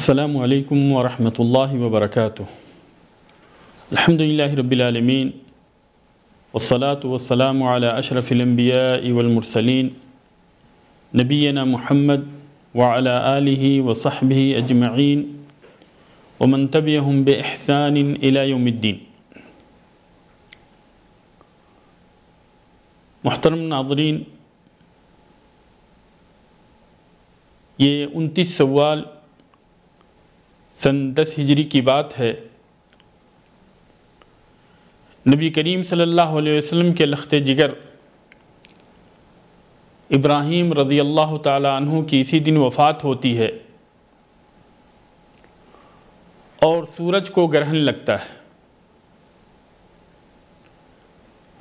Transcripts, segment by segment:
السلام علیکم ورحمۃ اللہ وبرکاتہ۔ الحمدللہ رب العالمین والصلاة والسلام علی اشرف الانبیاء والمرسلین نبینا محمد وعلی آلہ وصحبہ اجمعین ومن تبعہم بإحسان الی یوم الدین۔ محترم ناظرین، یہ 29 سوال سن 10 ہجری کی بات ہے۔ نبی کریم صلی اللہ علیہ وسلم کے لخت جگر ابراہیم رضی اللہ تعالی عنہ کی اسی دن وفات ہوتی ہے اور سورج کو گرہن لگتا ہے۔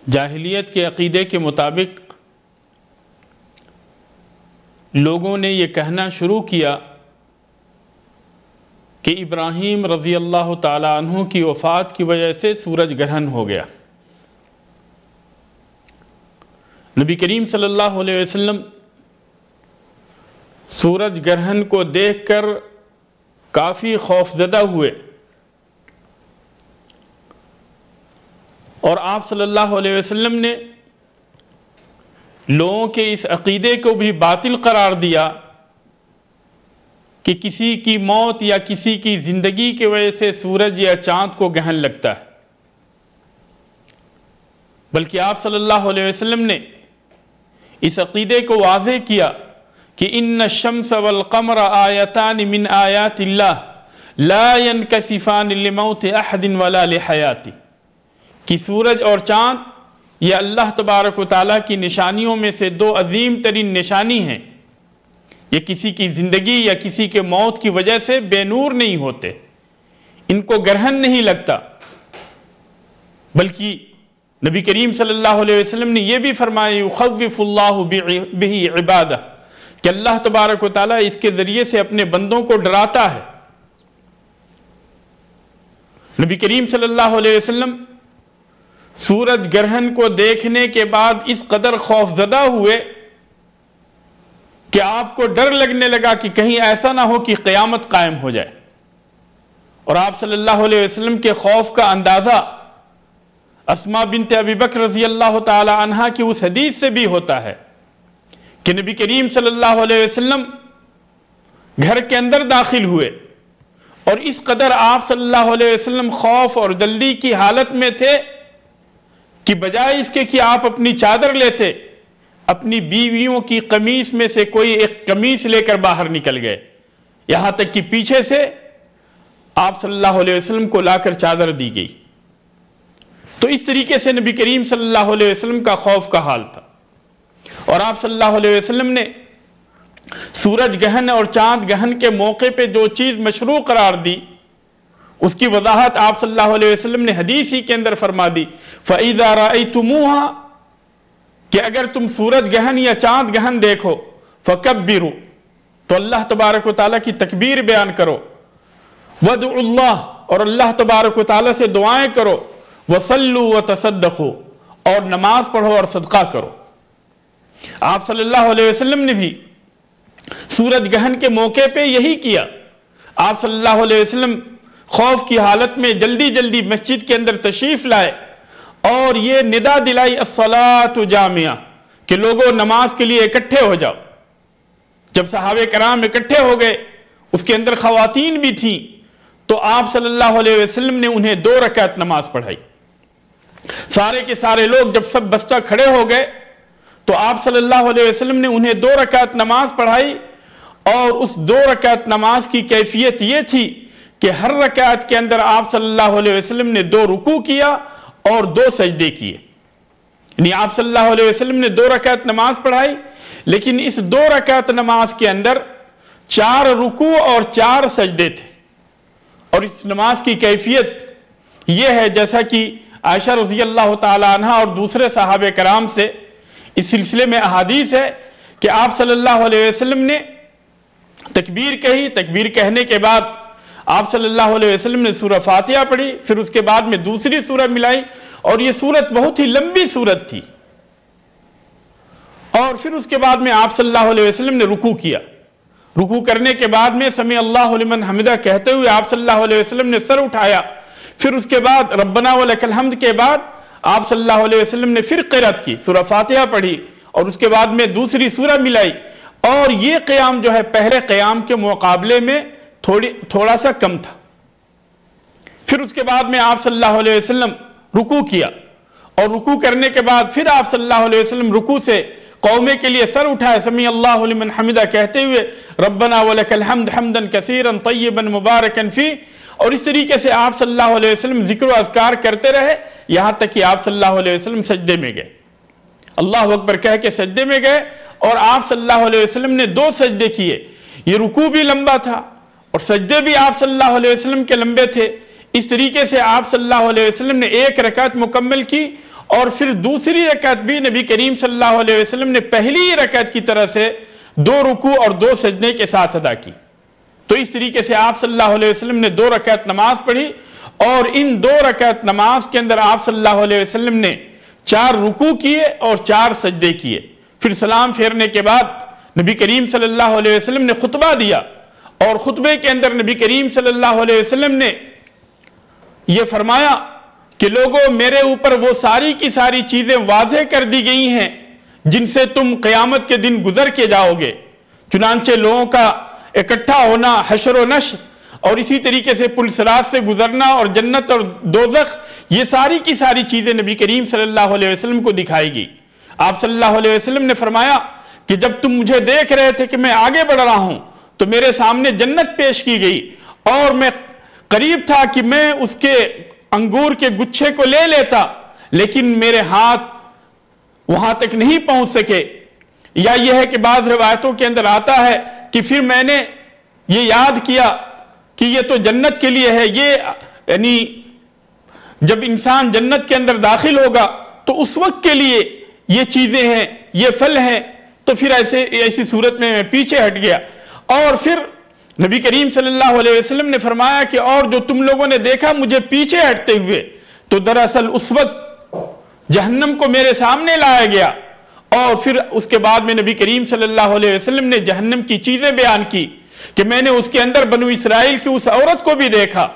جاہلیت کے عقیدے کے مطابق لوگوں نے یہ کہنا شروع کیا کہ ابراہیم رضی اللہ تعالی عنہ کی وفات کی وجہ سے سورج گرہن ہو گیا۔ نبی کریم صلی اللہ علیہ وسلم سورج گرہن کو دیکھ کر کافی خوفزدہ ہوئے اور آپ صلی اللہ علیہ وسلم نے لوگوں کے اس عقیدے کو بھی باطل قرار دیا کہ کسی کی موت یا کسی کی زندگی کی وجہ سے سورج یا چاند کو گرہن لگتا ہے، بلکہ آپ صلی اللہ علیہ وسلم نے اس عقیدے کو واضح کیا کہ ان الشمس والقمر آیتان من آیات اللہ لا ينکسفان لموت احد ولا لحیاتی، کہ سورج اور چاند یہ اللہ تبارک و تعالیٰ کی نشانیوں میں سے دو عظیم ترین نشانی ہیں۔ یہ کسی کی زندگی یا کسی کے موت کی وجہ سے بے نور نہیں ہوتے، ان کو گرہن نہیں لگتا، بلکہ نبی کریم صلی اللہ علیہ وسلم نے یہ بھی فرمایا یخوف اللہ بہ عبادہ، کہ اللہ تبارک و تعالیٰ اس کے ذریعے سے اپنے بندوں کو ڈراتا ہے۔ نبی کریم صلی اللہ علیہ وسلم سورج گرہن کو دیکھنے کے بعد اس قدر خوفزدہ ہوئے کہ آپ کو ڈر لگنے لگا کہ کہیں ایسا نہ ہو کہ قیامت قائم ہو جائے، اور آپ صلی اللہ علیہ وسلم کے خوف کا اندازہ اسماء بنت ابی بکر رضی اللہ تعالی عنہا کی اس حدیث سے بھی ہوتا ہے کہ نبی کریم صلی اللہ علیہ وسلم گھر کے اندر داخل ہوئے اور اس قدر آپ صلی اللہ علیہ وسلم خوف اور جلدی کی حالت میں تھے کہ بجائے اس کے کہ آپ اپنی چادر لیتے، اپنی بیویوں کی قمیص میں سے کوئی ایک قمیص لے کر باہر نکل گئے، یہاں تک کہ پیچھے سے آپ صلی اللہ علیہ وسلم کو لا کر چادر دی گئی۔ تو اس طریقے سے نبی کریم صلی اللہ علیہ وسلم کا خوف کا حال تھا، اور آپ صلی اللہ علیہ وسلم نے سورج گرہن اور چاند گرہن کے موقع پہ جو چیز مشروع قرار دی اس کی وضاحت آپ صلی اللہ علیہ وسلم نے حدیث ہی کے اندر فرما دی فَإِذَا رَأَيْتُمُوهَا، کہ اگر تم سورج گرہن یا چاند گرہن دیکھو فَكَبِّرُوا، تو اللہ تبارک و تعالیٰ کی تکبیر بیان کرو، وَادْعُوا اللَّهَ، اور اللہ تبارک و تعالیٰ سے دعائیں کرو، وَصَلُّوا وَتَصَدَّقُوا، اور نماز پڑھو اور صدقہ کرو۔ آپ صلی اللہ علیہ وسلم نے بھی سورج گرہن کے موقع پہ یہی کیا۔ آپ صلی اللہ علیہ وسلم خوف کی حالت میں جلدی جلدی مسجد کے اندر تشریف لائے اور یہ ندا دلائی الصلاۃ جامعہ، کہ لوگوں نماز کے لیے اکٹھے ہو جاؤ۔ جب صحابہ کرام اکٹھے ہو گئے، اس کے اندر خواتین بھی تھیں، تو آپ صلی اللہ علیہ وسلم نے انہیں 2 رکعت نماز پڑھائی۔ سارے کے سارے لوگ جب سب بستہ کھڑے ہو گئے تو آپ صلی اللہ علیہ وسلم نے انہیں 2 رکعت نماز پڑھائی، اور اس 2 رکعت نماز کی کیفیت یہ تھی کہ ہر رکعت کے اندر آپ صلی اللہ علیہ وسلم نے 2 رکوع کیا اور 2 سجدے کیے، یعنی آپ صلی اللہ علیہ وسلم نے 2 رکعت نماز پڑھائی، لیکن اس 2 رکعت نماز کے اندر 4 رکوع اور 4 سجدے تھے۔ اور اس نماز کی کیفیت یہ ہے، جیسا کہ عائشہ رضی اللہ تعالی عنہ اور دوسرے صحابہ کرام سے اس سلسلے میں احادیث ہے کہ آپ صلی اللہ علیہ وسلم نے تکبیر کہی، تکبیر کہنے کے بعد آپ صلی اللہ علیہ وسلم نے سورہ فاتحہ پڑھی، پھر اس کے بعد میں دوسری سورہ ملائی، اور یہ سورت بہت ہی لمبی سورت تھی، اور پھر اس کے بعد میں آپ صلی اللہ علیہ وسلم نے رکوع کیا، رکوع کرنے کے بعد میں سمیع اللہ لمن حمدہ کہتے ہوئے آپ صلی اللہ علیہ وسلم نے سر اٹھایا، پھر اس کے بعد ربنا ولک الحمد کے بعد آپ صلی اللہ علیہ وسلم نے پھر قرات کی، سورہ فاتحہ پڑھی اور اس کے بعد میں دوسری سورہ ملائی، اور یہ قیام جو ہے پہلے قیام کے مقابلے میں تھوڑا سا کم تھا۔ پھر اس کے بعد میں آپ صلی اللہ علیہ وسلم رکوع کیا، اور رکوع کرنے کے بعد پھر آپ صلی اللہ علیہ وسلم رکوع سے قومے کے لیے سر اٹھائے، سمیع اللہ لمن حمدہ کہتے ہوئے ربنا ولک الحمد حمدا کثیرا طیبا مبارکا فیہ، اور اس طریقے سے آپ صلی اللہ علیہ وسلم ذکر و اذکار کرتے رہے یہاں تک کہ آپ صلی اللہ علیہ وسلم سجدے میں گئے، اللہ اکبر کہہ کے سجدے میں گئے، اور آپ صلی اللہ علیہ وسلم نے 2 سجدے کیے۔ یہ رکوع بھی لمبا تھا اور سجدے بھی آپ صلی اللہ علیہ وسلم کے لمبے تھے۔ اس طریقے سے آپ صلی اللہ علیہ وسلم نے 1 رکعت مکمل کی، اور پھر دوسری رکعت بھی نبی کریم صلی اللہ علیہ وسلم نے پہلی رکعت کی طرح سے 2 رکوع اور 2 سجدے کے ساتھ ادا کی۔ تو اس طریقے سے آپ صلی اللہ علیہ وسلم نے 2 رکعت نماز پڑھی، اور ان 2 رکعت نماز کے اندر آپ صلی اللہ علیہ وسلم نے 4 رکوع کیے اور 4 سجدے کیے۔ پھر سلام پھیرنے کے بعد نبی کریم صلی اللہ علیہ وسلم نے خطبہ دیا، اور خطبے کے اندر نبی کریم صلی اللہ علیہ وسلم نے یہ فرمایا کہ لوگوں میرے اوپر وہ ساری کی ساری چیزیں واضح کر دی گئی ہیں جن سے تم قیامت کے دن گزر کے جاؤ گے، چنانچہ لوگوں کا اکٹھا ہونا، حشر و نشر، اور اسی طریقے سے پل صراط سے گزرنا، اور جنت اور دوزخ، یہ ساری کی ساری چیزیں نبی کریم صلی اللہ علیہ وسلم کو دکھائی گئی۔ آپ صلی اللہ علیہ وسلم نے فرمایا کہ جب تم مجھے دیکھ رہے تھے کہ میں آگے بڑھ رہا ہوں تو میرے سامنے جنت پیش کی گئی، اور میں قریب تھا کہ میں اس کے انگور کے گچھے کو لے لیتا، لیکن میرے ہاتھ وہاں تک نہیں پہنچ سکے۔ یا یہ ہے کہ بعض روایتوں کے اندر آتا ہے کہ پھر میں نے یہ یاد کیا کہ یہ تو جنت کے لیے ہے، یہ یعنی جب انسان جنت کے اندر داخل ہوگا تو اس وقت کے لیے یہ چیزیں ہیں، یہ پھل ہیں، تو پھر ایسی صورت میں پیچھے ہٹ گیا۔ اور پھر نبی کریم صلی اللہ علیہ وسلم نے فرمایا کہ اور جو تم لوگوں نے دیکھا مجھے پیچھے ہٹتے ہوئے، تو دراصل اس وقت جہنم کو میرے سامنے لایا گیا، اور پھر اس کے بعد میں نبی کریم صلی اللہ علیہ وسلم نے جہنم کی چیزیں بیان کی کہ میں نے اس کے اندر بنو اسرائیل کی اس عورت کو بھی دیکھا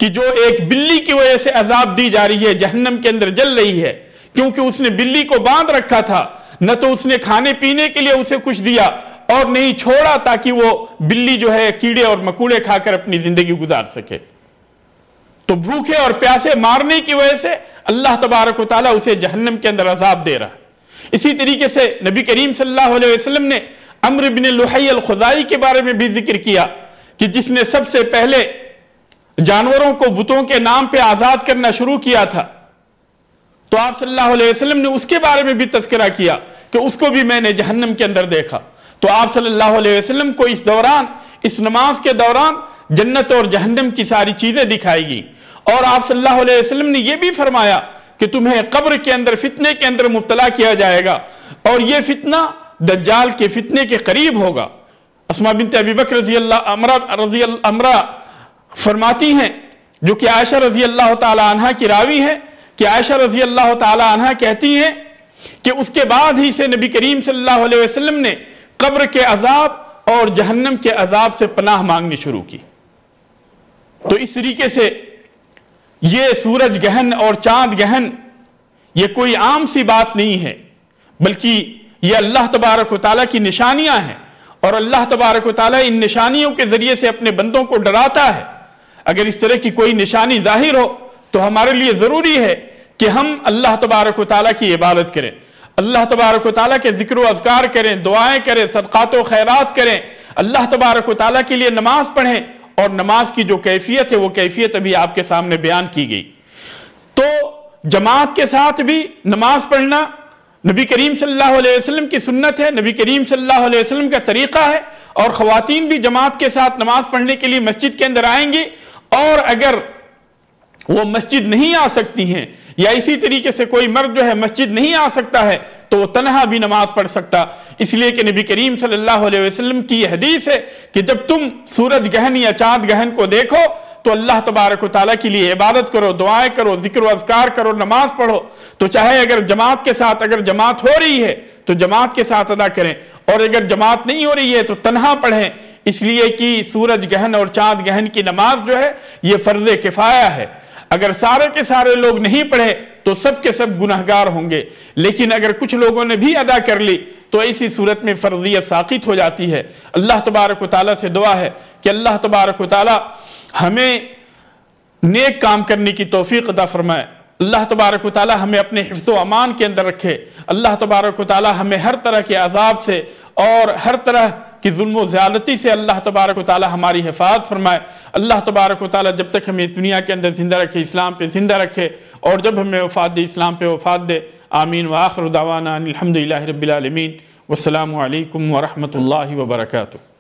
کہ جو ایک بلی کی وجہ سے عذاب دی جا رہی ہے، جہنم کے اندر جل رہی ہے، کیونکہ اس نے بلی کو باندھ رکھا تھا، نہ تو اس نے کھانے پینے کے لیے اسے کچھ دیا اور نہیں چھوڑا تاکہ وہ بلی جو ہے کیڑے اور مکوڑے کھا کر اپنی زندگی گزار سکے۔ تو بھوکے اور پیاسے مارنے کی وجہ سے اللہ تبارک و تعالیٰ اسے جہنم کے اندر عذاب دے رہا ہے۔ اسی طریقے سے نبی کریم صلی اللہ علیہ وسلم نے عمرو بن لحی الخزاعی کے بارے میں بھی ذکر کیا کہ جس نے سب سے پہلے جانوروں کو بتوں کے نام پہ آزاد کرنا شروع کیا تھا، تو آپ صلی اللہ علیہ وسلم نے اس کے بارے میں بھی تذکرہ کیا کہ اس کو بھی میں نے جہنم کے اندر دیکھا۔ تو آپ صلی اللہ علیہ وسلم کو اس نماز کے دوران جنت اور جہنم کی ساری چیزیں دکھائی گئی، اور آپ صلی اللہ علیہ وسلم نے یہ بھی فرمایا کہ تمہیں قبر کے اندر فتنے کے اندر مبتلا کیا جائے گا، اور یہ فتنہ دجال کے فتنے کے قریب ہوگا۔ اسماء بنت ابی بکر رضی اللہ فرماتی ہیں، جو کہ عائشہ رضی اللہ تعالی عنہ کی راوی ہے، کہ عائشہ رضی اللہ تعالی عنہ کہتی ہیں کہ اس کے بعد ہی سے نبی کریم صلی اللہ علیہ وسلم نے قبر کے عذاب اور جہنم کے عذاب سے پناہ مانگنی شروع کی۔ تو اس طریقے سے یہ سورج گہن اور چاند گہن یہ کوئی عام سی بات نہیں ہے، بلکہ یہ اللہ تبارک و تعالیٰ کی نشانیاں ہیں، اور اللہ تبارک و تعالیٰ ان نشانیوں کے ذریعے سے اپنے بندوں کو ڈراتا ہے۔ اگر اس طرح کی کوئی نشانی ظاہر ہو تو ہمارے لیے ضروری ہے کہ ہم اللہ تبارک و تعالیٰ کی عبادت کریں، اللہ تبارک و تعالیٰ کے ذکر و اذکار کریں، دعائیں کریں، صدقات و خیرات کریں، اللہ تبارک و تعالیٰ کے لیے نماز پڑھیں، اور نماز کی جو کیفیت ہے وہ کیفیت ابھی آپ کے سامنے بیان کی گئی۔ تو جماعت کے ساتھ بھی نماز پڑھنا نبی کریم صلی اللہ علیہ وسلم کی سنت ہے، نبی کریم صلی اللہ علیہ وسلم کا طریقہ ہے، اور خواتین بھی جماعت کے ساتھ نماز پڑھنے کے لیے مسجد کے اندر آئیں گی، اور اگر وہ مسجد نہیں آ سکتی ہیں یا اسی طریقے سے کوئی مرد جو ہے مسجد نہیں آ سکتا ہے تو وہ تنہا بھی نماز پڑھ سکتا، اس لیے کہ نبی کریم صلی اللہ علیہ وسلم کی یہ حدیث ہے کہ جب تم سورج گہن یا چاند گہن کو دیکھو تو اللہ تبارک و تعالیٰ کے لیے عبادت کرو، دعائیں کرو، ذکر و اذکار کرو، نماز پڑھو، تو چاہے اگر جماعت کے ساتھ اگر جماعت ہو رہی ہے تو جماعت کے ساتھ ادا کریں، اور اگر جماعت نہیں ہو رہی ہے تو تنہا پڑھیں، اس لیے کہ سورج گہن اور چاند گہن کی نماز جو ہے یہ فرض کفایہ ہے۔ اگر سارے کے سارے لوگ نہیں پڑھے تو سب کے سب گناہگار ہوں گے، لیکن اگر کچھ لوگوں نے بھی ادا کر لی تو اسی صورت میں فرضیت ساقط ہو جاتی ہے۔ اللہ تبارک و تعالیٰ سے دعا ہے کہ اللہ تبارک و تعالیٰ ہمیں نیک کام کرنے کی توفیق عطا فرمائے، اللہ تبارک و تعالیٰ ہمیں اپنے حفظ و امان کے اندر رکھے، اللہ تبارک و تعالیٰ ہمیں ہر طرح کے عذاب سے اور ہر طرح کی ظلم و زیادتی سے اللہ تبارک و تعالیٰ ہماری حفاظت فرمائے۔ اللہ تبارک و تعالیٰ جب تک ہمیں اس دنیا کے اندر زندہ رکھے، اسلام پہ زندہ رکھے، اور جب ہمیں وفات دے اسلام پہ وفات دے۔ آمین وآخر دعوانا الحمدللہ رب العالمین، والسلام علیکم ورحمۃ اللہ وبرکاتہ۔